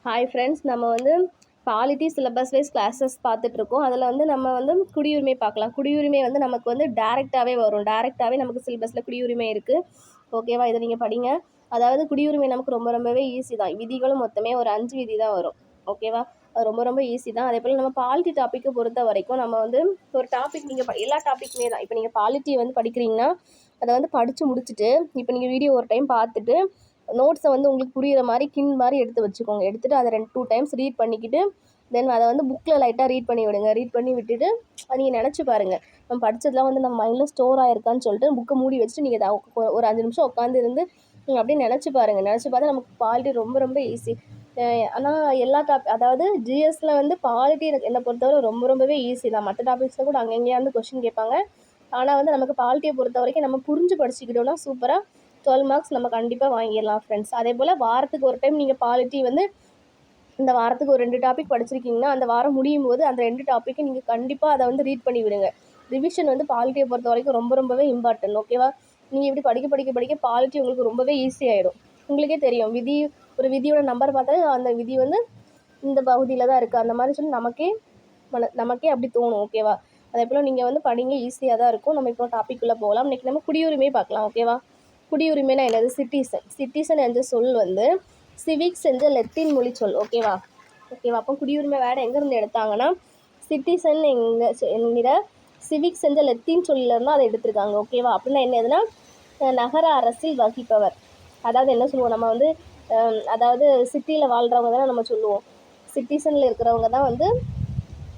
Hi friends, நம்ம வந்து polity syllabus wise classes பார்த்துட்ருக்கோம். அதில் வந்து நம்ம வந்து குடியுரிமை பார்க்கலாம். குடியுரிமை வந்து நமக்கு வந்து டேரெக்டாகவே வரும். டேரெக்டாகவே நமக்கு சிலபஸில் குடியுரிமை இருக்குது. ஓகேவா? இதை நீங்கள் படிங்க. அதாவது குடியுரிமை நமக்கு ரொம்பவே ஈஸி தான். விதிகளும் மொத்தமே ஒரு 5 விதி தான் வரும். ஓகேவா? அது ரொம்ப ஈஸி தான். அதே போல் நம்ம பாலிட்டி டாப்பிக்கை பொறுத்த வரைக்கும் நம்ம வந்து ஒரு டாபிக் நீங்கள் எல்லா டாப்பிக்குமே தான். இப்போ நீங்கள் பாலிட்டி வந்து படிக்கிறீங்கன்னா அதை வந்து படித்து முடிச்சுட்டு இப்போ நீங்கள் வீடியோ ஒரு டைம் பார்த்துட்டு நோட்ஸை வந்து உங்களுக்கு புரிகிற மாதிரி மாதிரி எடுத்து வச்சுக்கோங்க. எடுத்துகிட்டு அதை 2 டைம்ஸ் ரீட் பண்ணிக்கிட்டு தென் அதை வந்து புக்கில் லைட்டாக ரீட் பண்ணி விடுங்க. ரீட் பண்ணி விட்டுட்டு நீங்கள் நினச்சி பாருங்கள், நம்ம படித்ததுலாம் வந்து நம்ம மைண்டில் ஸ்டோர் ஆகிருக்கான்னு சொல்லிட்டு புக்கை மூடி வச்சுட்டு நீங்கள் ஒரு 5 நிமிஷம் உட்காந்து இருந்து நீங்கள் அப்படியே நினச்சி பாருங்கள். நினச்சி பார்த்தா நமக்கு பாலிட்டி ரொம்ப ஈஸி. ஆனால் எல்லா அதாவது ஜிஎஸ்சில் வந்து பாலிட்டி என்னை பொறுத்தவரை ரொம்பவே ஈஸி தான். மற்ற டாபிக்ஸில் கூட அங்கங்கேயாவது கொஸ்டின் கேட்பாங்க. ஆனால் வந்து நமக்கு பாலிட்டியை பொறுத்த வரைக்கும் நம்ம புரிஞ்சு படிச்சுக்கிட்டோம்னா சூப்பராக 12 மார்க்ஸ் நம்ம கண்டிப்பாக வாங்கிடலாம் ஃப்ரெண்ட்ஸ். அதே போல் வாரத்துக்கு ஒரு டைம் நீங்கள் பாலிட்டி வந்து இந்த வாரத்துக்கு ஒரு 2 டாபிக் படிச்சிருக்கீங்கன்னா அந்த வாரம் முடியும் போது அந்த 2 டாப்பிக்கு நீங்கள் கண்டிப்பாக அதை வந்து ரீட் பண்ணி விடுங்க. ரிவிஷன் வந்து பாலிட்டியை பொறுத்த வரைக்கும் ரொம்பவே இம்பார்ட்டன்ட். ஓகேவா? நீங்கள் இப்படி படிக்க பாலிட்டி உங்களுக்கு ரொம்பவே ஈஸியாகிடும். உங்களுக்கே தெரியும், ஒரு விதியோட நம்பர் பார்த்தாலே அந்த விதி வந்து இந்த பகுதியில் தான் இருக்குது அந்த மாதிரி சொல்லி நமக்கே அப்படி தோணும். ஓகேவா? அதே போல் நீங்கள் வந்து படிங்க, ஈஸியாக தான் இருக்கும். நம்ம இப்போ டாப்பிக்குள்ளே போகலாம். இன்றைக்கி நம்ம குடியுரிமை பார்க்கலாம். ஓகேவா? குடியுரிமைனா என்னது? சிட்டிசன் என்ற சொல் வந்து சிவிக்ஸ் என்ற லத்தீன் மொழி சொல். ஓகேவா? அப்போ குடியுரிமை வேறு எங்கேருந்து எடுத்தாங்கன்னா சிட்டிசன் என்கிற சிவிக்ஸ் என்ற லத்தீன் சொல்லிலேருந்து அதை எடுத்திருக்காங்க. ஓகேவா? அப்படின்னா என்னதுன்னா நகர அரசில் வகிப்பவர். அதாவது என்ன சொல்லுவோம் நம்ம வந்து அதாவது சிட்டியில் வாழ்கிறவங்க தானே நம்ம சொல்லுவோம். சிட்டிசனில் இருக்கிறவங்க தான் வந்து,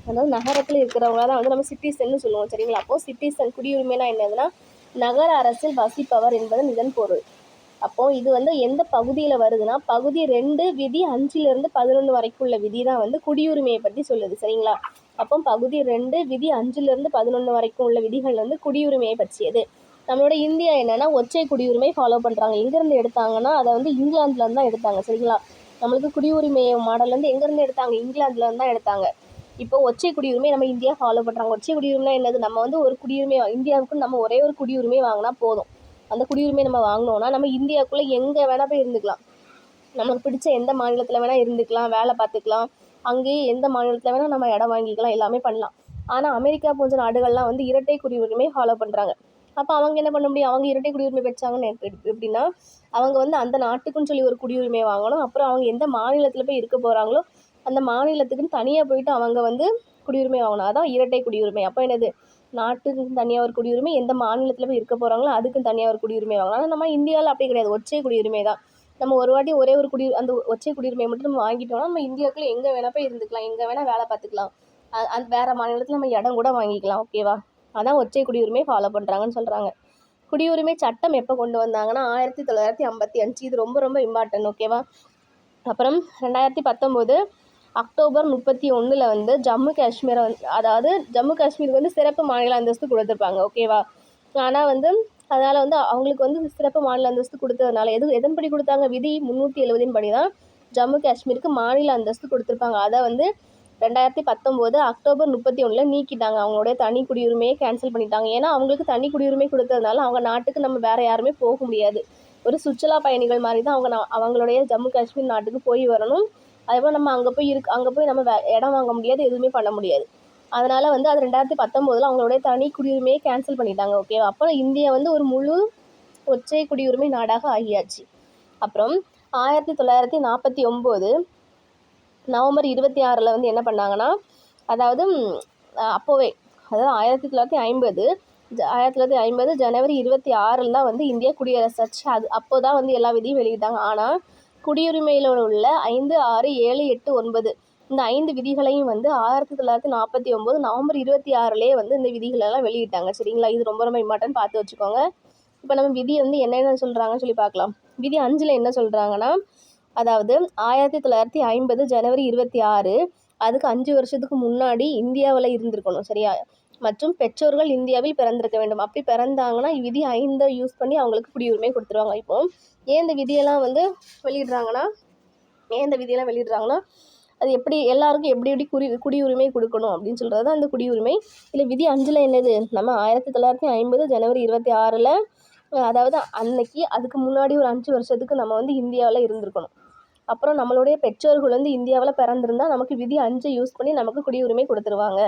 அதாவது நகரத்தில் இருக்கிறவங்க தான் வந்து நம்ம சிட்டிசன்னு சொல்லுவோம். சரிங்களா? அப்போது சிட்டிசன் குடியுரிமைனா என்னதுன்னா நகர அரசில் வசிப்பவர் என்பதன் இதன் பொருள். அப்போது இது வந்து எந்த பகுதியில் வருதுன்னா பகுதி 2 விதி 5லிருந்து 11 வரைக்கும் உள்ள விதி தான் வந்து குடியுரிமையை பற்றி சொல்லுது. சரிங்களா? அப்போ பகுதி 2 விதி 5லிருந்து 11 வரைக்கும் உள்ள விதிகள் வந்து குடியுரிமையை பற்றியது. நம்மளோட இந்தியா என்னென்னா ஒற்றை குடியுரிமை ஃபாலோ பண்ணுறாங்க. எங்கேருந்து எடுத்தாங்கன்னா அதை வந்து இங்கிலாந்துலேருந்து தான் எடுத்தாங்க. சரிங்களா? நம்மளுக்கு குடியுரிமை மாடல் வந்து எங்கேருந்து எடுத்தாங்க? இங்கிலாந்துலேருந்து தான் எடுத்தாங்க. இப்போ ஒற்றை குடியுரிமை நம்ம இந்தியா ஃபாலோ பண்ணுறாங்க. ஒற்றை குடியுரிமை என்னது? நம்ம வந்து ஒரு குடியுரிமை இந்தியாவுக்கு நம்ம ஒரே ஒரு குடியுரிமை வாங்கினா போதும். அந்த குடியுரிமை நம்ம வாங்கினோன்னா நம்ம இந்தியாவுக்குள்ளே எங்கே வேணால் போய் இருந்துக்கலாம். நமக்கு பிடிச்ச எந்த மாநிலத்தில் வேணால் இருந்துக்கலாம், வேலை பார்த்துக்கலாம். அங்கேயே எந்த மாநிலத்தில் வேணால் நம்ம இடம் வாங்கிக்கலாம், எல்லாமே பண்ணலாம். ஆனால் அமெரிக்கா போன்ற நாடுகள்லாம் வந்து இரட்டை குடியுரிமை ஃபாலோ பண்ணுறாங்க. அப்போ அவங்க என்ன பண்ண முடியும்? அவங்க இரட்டை குடியுரிமை பெற்றாங்கன்னு எப்படின்னா அவங்க வந்து அந்த நாட்டுக்குன்னு சொல்லி ஒரு குடியுரிமை வாங்கணும். அப்புறம் அவங்க எந்த மாநிலத்தில் போய் இருக்க போகிறாங்களோ அந்த மாநிலத்துக்குன்னு தனியாக போயிட்டு அவங்க வந்து குடியுரிமை வாங்கணும். அதான் இரட்டை குடியுரிமை. அப்போ என்னது? நாட்டுக்கு தனியாக ஒரு குடியுரிமை, எந்த மாநிலத்தில் போய் இருக்க போகிறாங்களோ அதுக்கும் தனியாக ஒரு குடியுரிமை வாங்கணும். ஆனால் நம்ம இந்தியாவில் அப்படி கிடையாது. ஒற்றை குடியுரிமை தான். நம்ம ஒரு வாட்டி ஒரே ஒரு அந்த ஒற்றை குடியுரிமையை மட்டும் நம்ம வாங்கிட்டோம்னா நம்ம இந்தியாவுக்குள்ளே எங்கே வேணால் போய் இருந்துக்கலாம், எங்கே வேணால் வேலை பார்த்துக்கலாம். அந்த வேறு மாநிலத்தில் நம்ம இடம் கூட வாங்கிக்கலாம். ஓகேவா? அதான் ஒற்றை குடியுரிமை ஃபாலோ பண்ணுறாங்கன்னு சொல்கிறாங்க. குடியுரிமை சட்டம் எப்போ கொண்டு வந்தாங்கன்னா 1955. இது ரொம்ப இம்பார்ட்டன்ட். ஓகேவா? அப்புறம் 2019 அக்டோபர் 31 வந்து ஜம்மு காஷ்மீரை வந்து, அதாவது ஜம்மு காஷ்மீருக்கு வந்து சிறப்பு மாநில அந்தஸ்து கொடுத்துருப்பாங்க. ஓகேவா? ஆனால் வந்து அதனால் வந்து அவங்களுக்கு வந்து சிறப்பு மாநில அந்தஸ்து கொடுத்ததுனால எதன்படி கொடுத்தாங்க? விதி 370 படி தான் ஜம்மு காஷ்மீருக்கு மாநில அந்தஸ்து கொடுத்துருப்பாங்க. அதை வந்து 2019 அக்டோபர் 31 நீக்கிட்டாங்க. அவங்களுடைய தனி குடியுரிமையை கேன்சல் பண்ணிட்டாங்க. ஏன்னா அவங்களுக்கு தனி குடியுரிமை கொடுத்ததுனால அவங்க நாட்டுக்கு நம்ம வேறு யாருமே போக முடியாது. ஒரு சுற்றுலா பயணிகள் மாதிரி தான் அவங்களுடைய ஜம்மு காஷ்மீர் நாட்டுக்கு போய் வரணும். அதேபோல் நம்ம அங்கே போய் நம்ம இடம் வாங்க முடியாது, எதுவுமே பண்ண முடியாது. அதனால் வந்து அது 2019 அவங்களுடைய தனி குடியுரிமையை கேன்சல் பண்ணிட்டாங்க. ஓகேவா? அப்போ இந்தியா வந்து ஒரு முழு ஒற்றை குடியுரிமை நாடாக ஆகியாச்சு. அப்புறம் 1949 நவம்பர் 26 வந்து என்ன பண்ணாங்கன்னா, அதாவது அப்போவே, அதாவது 1950 ஜனவரி 26 தான் வந்து இந்தியா குடியரசாச்சு. அப்போ தான் வந்து எல்லா விதியும் வெளியிட்டாங்க. ஆனால் குடியுரிமையில் உள்ள 5, 6, 7, 8, 9 இந்த 5 விதிகளையும் வந்து 1949 நவம்பர் 26 வந்து இந்த விதிகளெல்லாம் வெளியிட்டாங்க. சரிங்களா? இது ரொம்ப இம்பார்ட்டன்ட், பார்த்து வச்சுக்கோங்க. இப்போ நம்ம விதி வந்து என்னென்ன சொல்கிறாங்கன்னு சொல்லி பார்க்கலாம். விதி 5ல் என்ன சொல்கிறாங்கன்னா, அதாவது 1950 ஜனவரி 26 அதுக்கு 5 வருஷத்துக்கு முன்னாடி இந்தியாவில் இருந்திருக்கணும். சரியா? மற்றும் பெற்றோர்கள் இந்தியாவில் பிறந்திருக்க வேண்டும். அப்படி பிறந்தாங்கன்னா விதி 5 யூஸ் பண்ணி அவங்களுக்கு குடியுரிமை கொடுத்துருவாங்க. இப்போ ஏன் இந்த விதியெல்லாம் வந்து வெளியிடுறாங்கன்னா அது எப்படி எல்லாருக்கும் எப்படி குடியுரிமை கொடுக்கணும் அப்படின்னு சொல்கிறது தான் அந்த குடியுரிமை. இல்லை விதி 5ல் என்னது? நம்ம 1950 ஜனவரி 26 அதாவது அன்னைக்கு அதுக்கு முன்னாடி ஒரு 5 வருஷத்துக்கு நம்ம வந்து இந்தியாவில் இருந்திருக்கணும். அப்புறம் நம்மளுடைய பெற்றோர்கள் வந்து இந்தியாவில் பிறந்திருந்தால் நமக்கு விதி 5 யூஸ் பண்ணி நமக்கு குடியுரிமை கொடுத்துருவாங்க.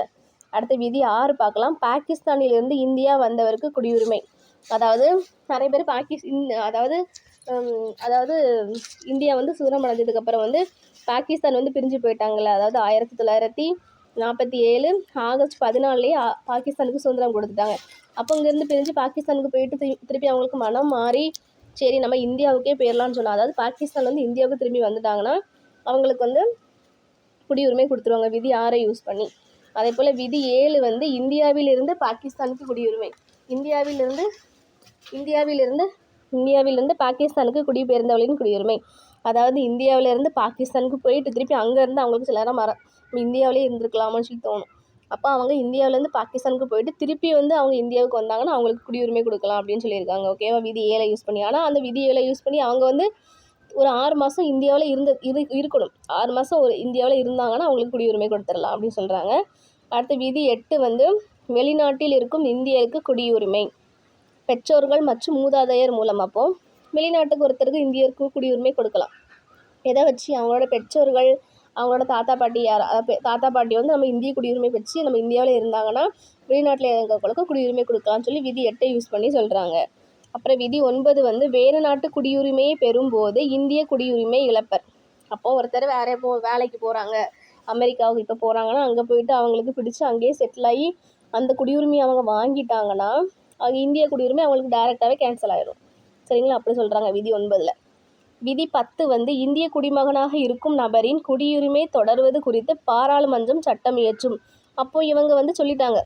அடுத்த விதி 6 பார்க்கலாம். பாகிஸ்தானிலிருந்து இந்தியா வந்தவருக்கு குடியுரிமை. அதாவது நிறைய பேர் அதாவது இந்தியா வந்து சுதந்திரம் அடைஞ்சதுக்கப்புறம் வந்து பாகிஸ்தான் வந்து பிரிஞ்சு போயிட்டாங்கள்ல. அதாவது 1947 ஆகஸ்ட் 14 பாகிஸ்தானுக்கு சுதந்திரம் கொடுத்துட்டாங்க. அப்போ இங்கேருந்து பிரிஞ்சு பாகிஸ்தானுக்கு போயிட்டு திருப்பி அவங்களுக்கு மனம் மாறி சரி நம்ம இந்தியாவுக்கே போயிடலான்னு சொன்னால், அதாவது பாகிஸ்தான் வந்து இந்தியாவுக்கு திரும்பி வந்துட்டாங்கன்னா அவங்களுக்கு வந்து குடியுரிமை கொடுத்துருவாங்க விதி 6 யூஸ் பண்ணி. அதே போல் விதி 7 வந்து இந்தியாவிலிருந்து பாகிஸ்தானுக்கு குடியுரிமை. இந்தியாவிலிருந்து பாகிஸ்தானுக்கு குடிபெயர்ந்தவர்களின் குடியுரிமை. அதாவது இந்தியாவிலேருந்து பாகிஸ்தானுக்கு போயிட்டு திருப்பி அங்கேருந்து அவங்களுக்கு சில நேரம் இந்தியாவிலே இருந்திருக்கலாமான்னு சொல்லி தோணும். அப்போ அவங்க இந்தியாவிலேருந்து பாகிஸ்தானுக்கு போயிட்டு திருப்பி வந்து அவங்க இந்தியாவுக்கு வந்தாங்கன்னா அவங்களுக்கு குடியுரிமை கொடுக்கலாம் அப்படின்னு சொல்லியிருக்காங்க. ஓகேவா, விதி 7 யூஸ் பண்ணி. ஆனால் அந்த விதி 7 யூஸ் பண்ணி அவங்க வந்து ஒரு 6 மாதம் இந்தியாவில் இருக்கணும். 6 மாதம் ஒரு இந்தியாவில் இருந்தாங்கன்னா அவங்களுக்கு குடியுரிமை கொடுத்துடலாம் அப்படின்னு சொல்கிறாங்க. அடுத்து விதி 8 வந்து வெளிநாட்டில் இருக்கும் இந்தியருக்கு குடியுரிமை. பெற்றோர்கள் மற்றும் மூதாதையர் மூலம். அப்போது வெளிநாட்டுக்கு ஒருத்தருக்கு இந்தியருக்கு குடியுரிமை கொடுக்கலாம். எதை வச்சு? அவங்களோட பெற்றோர்கள், அவங்களோட தாத்தா பாட்டி வந்து நம்ம இந்திய குடியுரிமை வச்சு நம்ம இந்தியாவில் இருந்தாங்கன்னா வெளிநாட்டில் இருக்கிறவங்களுக்கு குடியுரிமை கொடுக்கலாம்னு சொல்லி விதி 8 யூஸ் பண்ணி சொல்கிறாங்க. அப்புறம் விதி 9 வந்து வேறு நாட்டு குடியுரிமையை பெறும்போது இந்திய குடியுரிமை இழப்பர். அப்போது ஒருத்தர் வேலைக்கு போகிறாங்க, அமெரிக்காவுக்கு இப்போ போகிறாங்கன்னா அங்கே போயிட்டு அவங்களுக்கு பிடிச்சி அங்கேயே செட்டில் ஆகி அந்த குடியுரிமையை அவங்க வாங்கிட்டாங்கன்னா அவங்க இந்திய குடியுரிமை அவங்களுக்கு டைரெக்டாகவே கேன்சல் ஆகிடும். சரிங்களா, அப்படி சொல்கிறாங்க விதி 9. விதி 10 வந்து இந்திய குடிமகனாக இருக்கும் நபரின் குடியுரிமை தொடர்வது குறித்து பாராளுமன்றம் சட்டம் இயற்றும். அப்போது இவங்க வந்து சொல்லிட்டாங்க,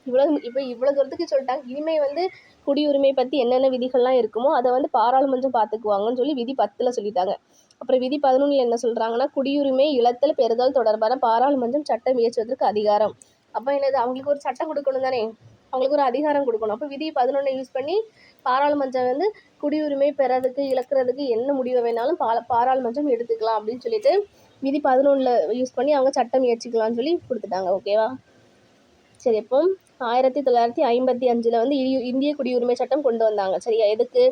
இவ்வளோ தூரத்துக்கு சொல்லிட்டாங்க, இனிமேல் வந்து குடியுரிமை பற்றி என்னென்ன விதிகள்லாம் இருக்குமோ அதை வந்து பாராளுமன்றம் பார்த்துக்குவாங்கன்னு சொல்லி விதி 10 சொல்லிட்டாங்க. அப்புறம் விதி 11 என்ன சொல்கிறாங்கன்னா, குடியுரிமை இழத்தல் பெறுதல் தொடர்பான பாராளுமன்றம் சட்டம் இயற்றுவதற்கு அதிகாரம். அப்போ என்னது, அவங்களுக்கு ஒரு சட்டம் கொடுக்கணும் தானே, அவங்களுக்கு ஒரு அதிகாரம் கொடுக்கணும். அப்போ விதி 11 யூஸ் பண்ணி பாராளுமன்றம் வந்து குடியுரிமை பெறதுக்கு இழக்கிறதுக்கு என்ன முடிவை வேணாலும் பாராளுமன்றம் எடுத்துக்கலாம் அப்படின்னு சொல்லிட்டு விதி 11 யூஸ் பண்ணி அவங்க சட்டம் இயற்றிக்கலாம்னு சொல்லி கொடுத்துட்டாங்க. ஓகேவா, சரி. இப்போ 1955 வந்து இந்திய குடியுரிமை சட்டம் கொண்டு வந்தாங்க. சரியா, எதுக்கு?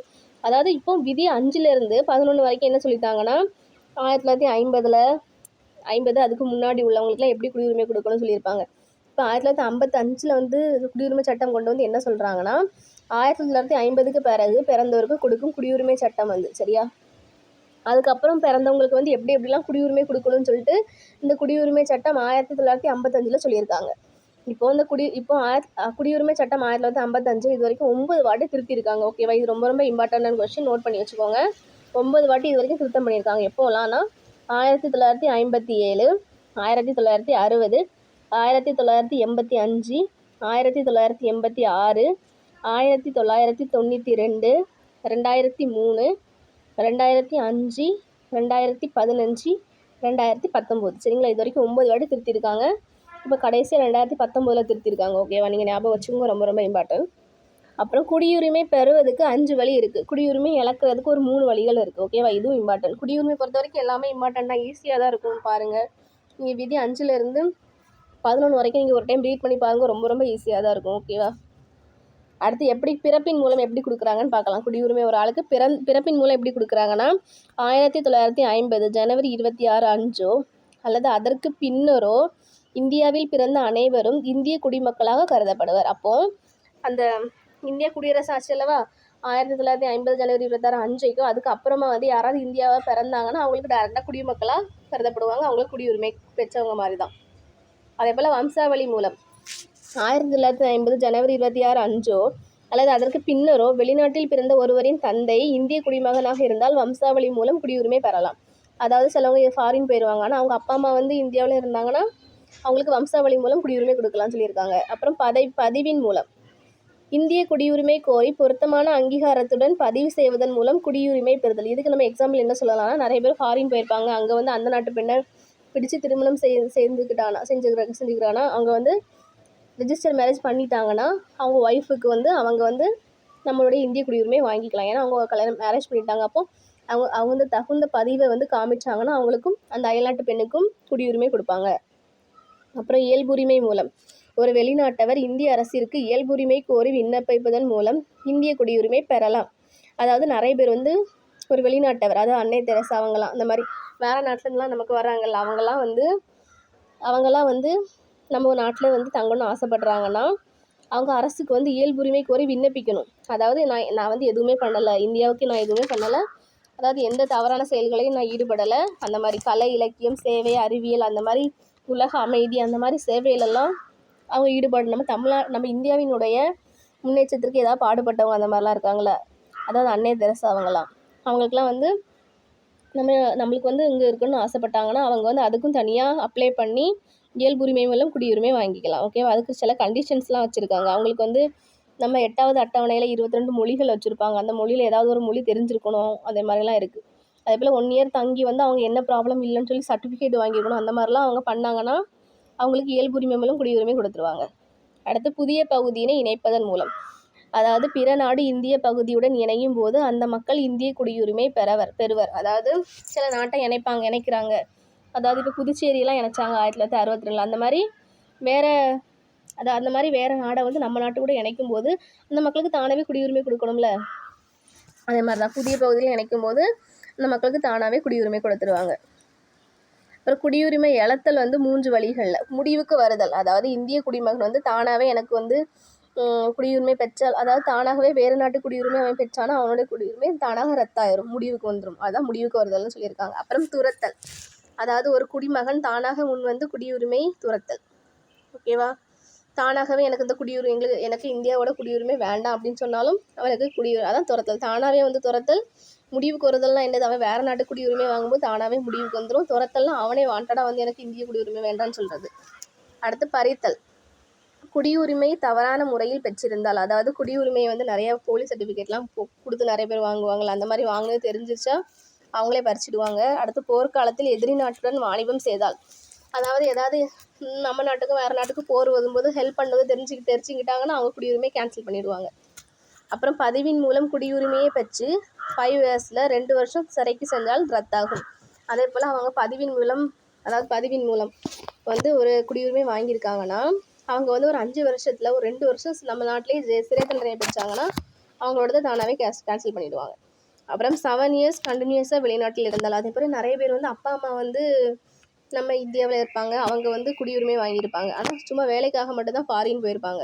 அதாவது இப்போ விதி 5லேருந்து 11 வரைக்கும் என்ன சொல்லிட்டாங்கன்னா 1950 அதுக்கு முன்னாடி உள்ளவங்களுக்குலாம் எப்படி குடியுரிமை கொடுக்கணும்னு சொல்லியிருப்பாங்க. இப்போ 1955 வந்து குடியுரிமை சட்டம் கொண்டு வந்து என்ன சொல்கிறாங்கன்னா 1950க்கு பிறகு பிறந்தவருக்கு கொடுக்கும் குடியுரிமை சட்டம் வந்து. சரியா, அதுக்கப்புறம் பிறந்தவங்களுக்கு வந்து எப்படிலாம் குடியுரிமை கொடுக்கணும்னு சொல்லிட்டு இந்த குடியுரிமை சட்டம் 1955 சொல்லியிருக்காங்க. இப்போ இந்த குடியுரிமை சட்டம் 1955 இது வரைக்கும் 9 வாட்டி திருத்திருக்காங்க. ஓகேவா, இது ரொம்ப ரொம்ப இம்பார்ட்டண்டான கொஸ்டின், நோட் பண்ணி வச்சுக்கோங்க. 9 வாட்டி இது வரைக்கும் திருத்தம் பண்ணியிருக்காங்க. எப்போலாம்னா 1957, 1960, 1985, 1986, 1992, 2003, 2005, 2015, 2019. சரிங்களா, இது வரைக்கும் 9 வாட்டி திருத்திருக்காங்க. இப்போ கடைசியாக 2019 திருத்திருக்காங்க. ஓகேவா, நீங்கள் ஞாபகம் வச்சுக்கோங்க, ரொம்ப ரொம்ப இம்பார்ட்டன்ட். அப்புறம் குடியுரிமை பெறுவதுக்கு 5 வழி இருக்குது. குடியுரிமை இழக்கிறதுக்கு ஒரு 3 வழிகள் இருக்குது. ஓகேவா, இதுவும் இம்பார்ட்டன்ட். குடியுரிமை பொறுத்த வரைக்கும் எல்லாமே இம்பார்ட்டண்ட்டாக ஈஸியாக தான் இருக்கும். பாருங்கள், நீங்கள் விதி 5லேருந்து 11 வரைக்கும் நீங்கள் ஒரு டைம் ரீட் பண்ணி பாருங்கள், ரொம்ப ரொம்ப ஈஸியாக தான் இருக்கும். ஓகேவா, அடுத்து எப்படி பிறப்பின் மூலம் எப்படி கொடுக்குறாங்கன்னு பார்க்கலாம். குடியுரிமை ஒரு ஆளுக்கு பிறப்பின் மூலம் எப்படி கொடுக்குறாங்கன்னா 1950 ஜனவரி 26 அன்றோ அல்லது அதற்கு பின்னரோ இந்தியாவில் பிறந்த அனைவரும் இந்திய குடிமக்களாக கருதப்படுவர். அப்போது அந்த இந்திய குடியரசு ஆட்சி அல்லவா 1950 ஜனவரி 26 அன்றைக்கும் அதுக்கு அப்புறமா வந்து யாராவது இந்தியாவை பிறந்தாங்கன்னா அவங்களுக்கு டேரெக்டாக குடிமக்களாக கருதப்படுவாங்க. அவங்களுக்கு குடியுரிமை பெற்றவங்க மாதிரி தான். அதே போல் வம்சாவளி மூலம் 1950 ஜனவரி 26 அன்றோ அல்லது அதற்கு பின்னரோ வெளிநாட்டில் பிறந்த ஒருவரின் தந்தை இந்திய குடிமகனாக இருந்தால் வம்சாவளி மூலம் குடியுரிமை பெறலாம். அதாவது சிலவங்க ஃபாரின் போயிடுவாங்க, ஆனால் அவங்க அப்பா அம்மா வந்து இந்தியாவில் இருந்தாங்கன்னா அவங்களுக்கு வம்சாவளி மூலம் குடியுரிமை கொடுக்கலாம்னு சொல்லியிருக்காங்க. அப்புறம் பதிவின் மூலம் இந்திய குடியுரிமை கோரி பொருத்தமான அங்கீகாரத்துடன் பதிவு செய்வதன் மூலம் குடியுரிமை பெறுதல். இதுக்கு நம்ம எக்ஸாம்பிள் என்ன சொல்லலாம்னா, நிறைய பேர் ஃபாரின் போயிருப்பாங்க, அங்கே வந்து அந்த நாட்டு பெண்ணை பிடிச்சி திருமணம் செஞ்சுக்கிறானா அவங்க வந்து ரெஜிஸ்டர் மேரேஜ் பண்ணிட்டாங்கன்னா அவங்க ஒய்ஃபுக்கு வந்து அவங்க வந்து நம்மளுடைய இந்திய குடியுரிமை வாங்கிக்கலாம். ஏன்னா அவங்க மேரேஜ் பண்ணிட்டாங்க. அப்போது அவங்க வந்து தகுந்த பதிவை வந்து காமிச்சாங்கன்னா அவங்களுக்கும் அந்த அயல்நாட்டு பெண்ணுக்கும் குடியுரிமை கொடுப்பாங்க. அப்புறம் இயல்புரிமை மூலம் ஒரு வெளிநாட்டவர் இந்திய அரசிற்கு இயல்புரிமை கோரி விண்ணப்பிப்பதன் மூலம் இந்திய குடியுரிமை பெறலாம். அதாவது நிறைய பேர் வந்து ஒரு வெளிநாட்டவர், அதாவது அன்னை தெரசா அவங்கலாம், அந்த மாதிரி வேறு நாட்டிலேருந்துலாம் நமக்கு வராங்கல்ல, அவங்கெல்லாம் வந்து நம்ம நாட்டில் வந்து தங்கணும்னு ஆசைப்படுறாங்கன்னா அவங்க அரசுக்கு வந்து இயல்புரிமை கோரி விண்ணப்பிக்கணும். அதாவது நான் வந்து எதுவுமே பண்ணலை, இந்தியாவுக்கு நான் எதுவுமே பண்ணலை, அதாவது எந்த தவறான செயல்களையும் நான் ஈடுபடலை, அந்த மாதிரி கலை இலக்கியம் சேவை அறிவியல் அந்த மாதிரி உலக அமைதி அந்த மாதிரி சேவையிலெல்லாம் அவங்க ஈடுபடணும். நம்ம இந்தியாவினுடைய முன்னேற்றத்திற்கு ஏதாவது பாடுபட்டவங்க அந்த மாதிரிலாம் இருக்காங்களே, அதாவது அன்னை தெரசா அவங்களுக்கெல்லாம் வந்து நம்மளுக்கு வந்து இங்கே இருக்கணும்னு ஆசைப்பட்டாங்கன்னா அவங்க வந்து அதுக்கும் தனியாக அப்ளை பண்ணி இயல்புரிமை மூலம் குடியுரிமை வாங்கிக்கலாம். ஓகேவா? அதுக்கு சில கண்டிஷன்ஸ்லாம் வச்சுருக்காங்க. அவங்களுக்கு வந்து நம்ம 8வது அட்டவணையில் 22 மொழிகள் வச்சுருப்பாங்க. அந்த மொழியில் ஏதாவது ஒரு மொழி தெரிஞ்சிருக்கணும், அதே மாதிரிலாம் இருக்குது. அதே போல் 1 இயர் தங்கி வந்து அவங்க என்ன ப்ராப்ளம் இல்லைன்னு சொல்லி சர்டிஃபிகேட் வாங்கிக்கணும். அந்த மாதிரிலாம் அவங்க பண்ணாங்கன்னா அவங்களுக்கு இயல்புரிமை மூலம் குடியுரிமை கொடுத்துருவாங்க. அடுத்து புதிய பகுதியினை இணைப்பதன் மூலம், அதாவது பிற நாடு இந்திய பகுதியுடன் இணையும் போது அந்த மக்கள் இந்திய குடியுரிமை பெறுவர். அதாவது சில நாட்டை இணைக்கிறாங்க. அதாவது இப்போ புதுச்சேரியெலாம் இணைச்சாங்க 1962. அந்த மாதிரி வேறு நாடை வந்து நம்ம நாட்டு கூட இணைக்கும் போது அந்த மக்களுக்கு தானாகவே குடியுரிமை கொடுக்கணும்ல. அதே மாதிரி தான் புதிய பகுதியில் இணைக்கும் போது அந்த மக்களுக்கு தானாகவே குடியுரிமை கொடுத்துருவாங்க. அப்புறம் குடியுரிமை இழத்தல் வந்து 3 வழிகளில் முடிவுக்கு வருதல். அதாவது இந்திய குடிமகன் வந்து தானாகவே எனக்கு வந்து குடியுரிமை பெற்றால், அதாவது தானாகவே வேறு நாட்டு குடியுரிமை அவன் பெற்றானா அவனுடைய குடியுரிமை தானாக ரத்தாயிரும், முடிவுக்கு வந்துடும். அதுதான் முடிவுக்கு வருதல்னு சொல்லியிருக்காங்க. அப்புறம் துரத்தல், அதாவது ஒரு குடிமகன் தானாக முன் வந்து குடியுரிமை துரத்தல். ஓகேவா? தானாகவே எனக்கு இந்தியாவோட குடியுரிமை வேண்டாம் அப்படின்னு சொன்னாலும் அவனுக்கு அதான் துரத்தல். தானாகவே வந்து துரத்தல். முடிவுக்கு வருதல்னால் என்னது, அவன் வேறு நாட்டு குடியுரிமை வாங்கும்போது தானாகவே முடிவுக்கு வந்துடும். துரத்தல்னால் அவனே வாண்டடாக வந்து எனக்கு இந்திய குடியுரிமை வேண்டாம்னு சொல்கிறது. அடுத்து பறித்தல், குடியுரிமை தவறான முறையில் பெற்றிருந்தால், அதாவது குடியுரிமையை வந்து நிறைய போலி சர்டிஃபிகேட்லாம் கொடுத்து நிறைய பேர் வாங்குவாங்கள்ல, அந்த மாதிரி வாங்கினது தெரிஞ்சிருச்சா அவங்களே பறிச்சிடுவாங்க. அடுத்து போர்க்காலத்தில் எதிரி நாட்டுடன் வாணிபம் செய்தால், அதாவது ஏதாவது நம்ம நாட்டுக்கும் வேறு நாட்டுக்கும் போர் வரும்போது ஹெல்ப் பண்ணது தெரிஞ்சுக்கிட்டாங்கன்னா அவங்க குடியுரிமை கேன்சல் பண்ணிடுவாங்க. அப்புறம் பதிவின் மூலம் குடியுரிமையை பெற்று 5 இயர்ஸில் 2 வருஷம் சிறைக்கு சென்றால் ரத்தாகும். அதே போல் அவங்க பதிவின் மூலம் வந்து ஒரு குடியுரிமை வாங்கியிருக்காங்கன்னா அவங்க வந்து ஒரு 5 வருஷத்தில் ஒரு 2 வருஷம் நம்ம நாட்டிலே சிறை தண்டனை பெற்றாங்கன்னா அவங்களோட தானாகவே கேன்சல் பண்ணிடுவாங்க. அப்புறம் 7 இயர்ஸ் கண்டினியூஸாக வெளிநாட்டில் இருந்தால், அதே போல் நிறைய பேர் வந்து அப்பா அம்மா வந்து நம்ம இந்தியாவில் இருப்பாங்க, அவங்க வந்து குடியுரிமை வாங்கியிருப்பாங்க, ஆனால் சும்மா வேலைக்காக மட்டும்தான் ஃபாரின் போயிருப்பாங்க.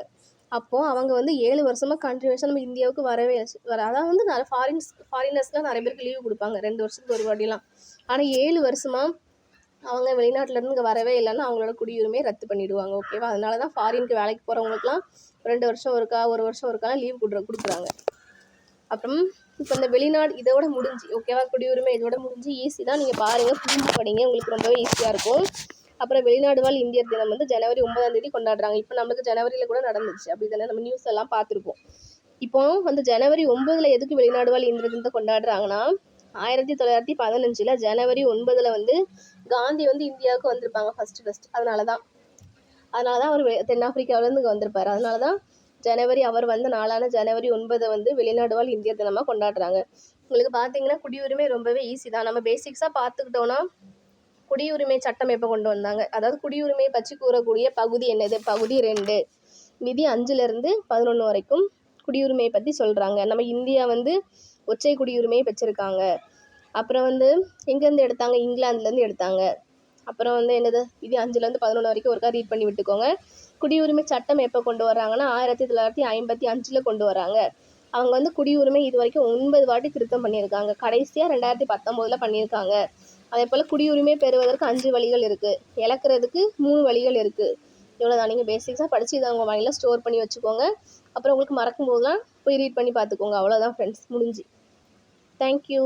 அப்போது அவங்க வந்து 7 வருஷமாக கண்டினியூஸாக நம்ம இந்தியாவுக்கு அதாவது வந்து ஃபாரினர்ஸ்லாம் நிறைய பேருக்கு லீவு கொடுப்பாங்க 2 வருஷத்துக்கு ஒரு வாட்டிலாம். ஆனால் 7 வருஷமாக அவங்க வெளிநாட்டிலேருந்து இங்கே வரவே இல்லைன்னா அவங்களோட குடியுரிமையை ரத்து பண்ணிவிடுவாங்க. ஓகேவா? அதனால தான் ஃபாரினுக்கு வேலைக்கு போகிறவங்களுக்குலாம் 2 வருஷம் ஒருக்கா 1 வருஷம் ஒருக்காலாம் லீவ் கொடுக்குறாங்க. அப்புறம் இப்போ இந்த வெளிநாடு இதோட முடிஞ்சு. ஓகேவா? குடியுரிமை இதோட முடிஞ்சு. ஈஸி தான், நீங்கள் பாருங்கள், புரிஞ்சு படிங்க, உங்களுக்கு ரொம்பவே ஈஸியாக இருக்கும். அப்புறம் வெளிநாடு வாழ் இந்தியர் தினம் வந்து ஜனவரி 9ஆம் தேதி கொண்டாடுறாங்க. இப்போ நம்மளுக்கு ஜனவரியில் கூட நடந்துச்சு, அப்படி தானே? நம்ம நியூஸ் எல்லாம் பார்த்துருப்போம். இப்போ வந்து ஜனவரி 9 எதுக்கு வெளிநாடு வாழ் இந்தியர் தினத்தை கொண்டாடுறாங்கன்னா 1915 ஜனவரி 9 வந்து காந்தி வந்து இந்தியாவுக்கு வந்திருப்பாங்க ஃபஸ்ட்டு. அதனால தான் அவர் தென்னாப்பிரிக்காவிலேருந்து இங்கே வந்திருப்பார். அதனால தான் அவர் வந்த நாளான ஜனவரி 9 வந்து வெளிநாடு வாழ் இந்தியர் தினமாக கொண்டாடுறாங்க. உங்களுக்கு பார்த்தீங்கன்னா குடியுரிமை ரொம்பவே ஈஸி தான். நம்ம பேசிக்ஸாக பார்த்துக்கிட்டோன்னா குடியுரிமை சட்டம் எப்போ கொண்டு வந்தாங்க, அதாவது குடியுரிமையை பற்றி கூறக்கூடிய பகுதி என்னது, பகுதி 2 விதி 5லேருந்து 11 வரைக்கும் குடியுரிமையை பற்றி சொல்கிறாங்க. நம்ம இந்தியா வந்து ஒற்றை குடியுரிமையை பெற்றிருக்காங்க. அப்புறம் வந்து எங்கேருந்து எடுத்தாங்க, இங்கிலாந்துலேருந்து எடுத்தாங்க. அப்புறம் வந்து என்னது, விதி 5லேருந்து 11 வரைக்கும் ஒருக்கா ரீட் பண்ணி விட்டுக்கோங்க. குடியுரிமை சட்டம் எப்போ கொண்டு வர்றாங்கன்னா 1955 கொண்டு வராங்க. அவங்க வந்து குடியுரிமை இது வரைக்கும் 9 வாட்டி திருத்தம் பண்ணியிருக்காங்க. கடைசியாக 2019 பண்ணியிருக்காங்க. அதே போல் குடியுரிமை பெறுவதற்கு 5 வழிகள் இருக்குது, இழக்கிறதுக்கு 3 வழிகள் இருக்குது. இவ்வளோ தான். நீங்கள் பேசிக்ஸாக படித்து இதை உங்கள் மைண்டில் ஸ்டோர் பண்ணி வச்சுக்கோங்க. அப்புறம் உங்களுக்கு மறக்கும் போதெல்லாம் போய் ரீட் பண்ணி பார்த்துக்கோங்க. அவ்வளோதான் ஃப்ரெண்ட்ஸ், முடிஞ்சு. தேங்க்யூ.